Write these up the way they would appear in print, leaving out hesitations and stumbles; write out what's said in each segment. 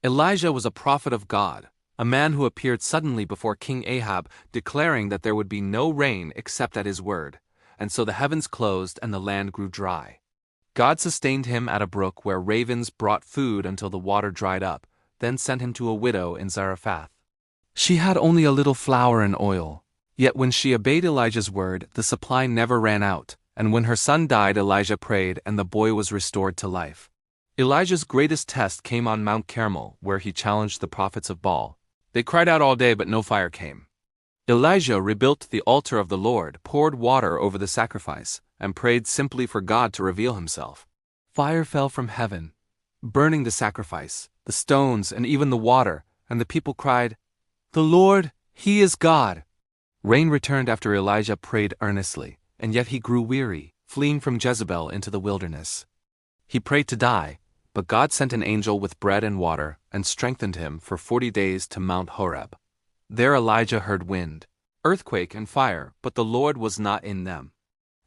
Elijah was a prophet of God, a man who appeared suddenly before King Ahab, declaring that there would be no rain except at his word, and so the heavens closed and the land grew dry. God sustained him at a brook where ravens brought food until the water dried up, then sent him to a widow in Zarephath. She had only a little flour and oil, yet when she obeyed Elijah's word, the supply never ran out, and when her son died, Elijah prayed, and the boy was restored to life. Elijah's greatest test came on Mount Carmel, where he challenged the prophets of Baal. They cried out all day, but no fire came. Elijah rebuilt the altar of the Lord, poured water over the sacrifice, and prayed simply for God to reveal himself. Fire fell from heaven, burning the sacrifice, the stones, and even the water, and the people cried, "The Lord, He is God!" Rain returned after Elijah prayed earnestly, and yet he grew weary, fleeing from Jezebel into the wilderness. He prayed to die, but God sent an angel with bread and water, and strengthened him for 40 days to Mount Horeb. There Elijah heard wind, earthquake, and fire, but the Lord was not in them.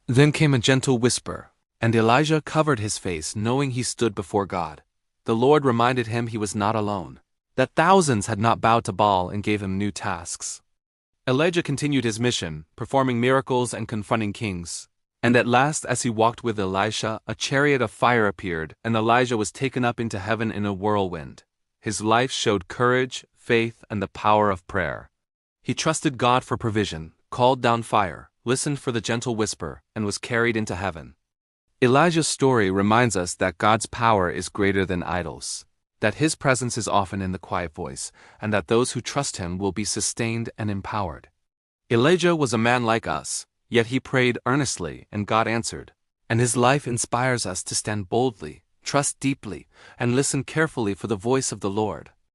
Then came a gentle whisper, and Elijah covered his face, knowing he stood before God. The Lord reminded him he was not alone, that thousands had not bowed to Baal and gave him new tasks. Elijah continued his mission, performing miracles and confronting kings. And at last, as he walked with Elisha, a chariot of fire appeared, and Elijah was taken up into heaven in a whirlwind. His life showed courage, faith, and the power of prayer. He trusted God for provision, called down fire, listened for the gentle whisper, and was carried into heaven. Elijah's story reminds us that God's power is greater than idols, that His presence is often in the quiet voice, and that those who trust Him will be sustained and empowered. Elijah was a man like us, yet he prayed earnestly and God answered, and his life inspires us to stand boldly, trust deeply, and listen carefully for the voice of the Lord.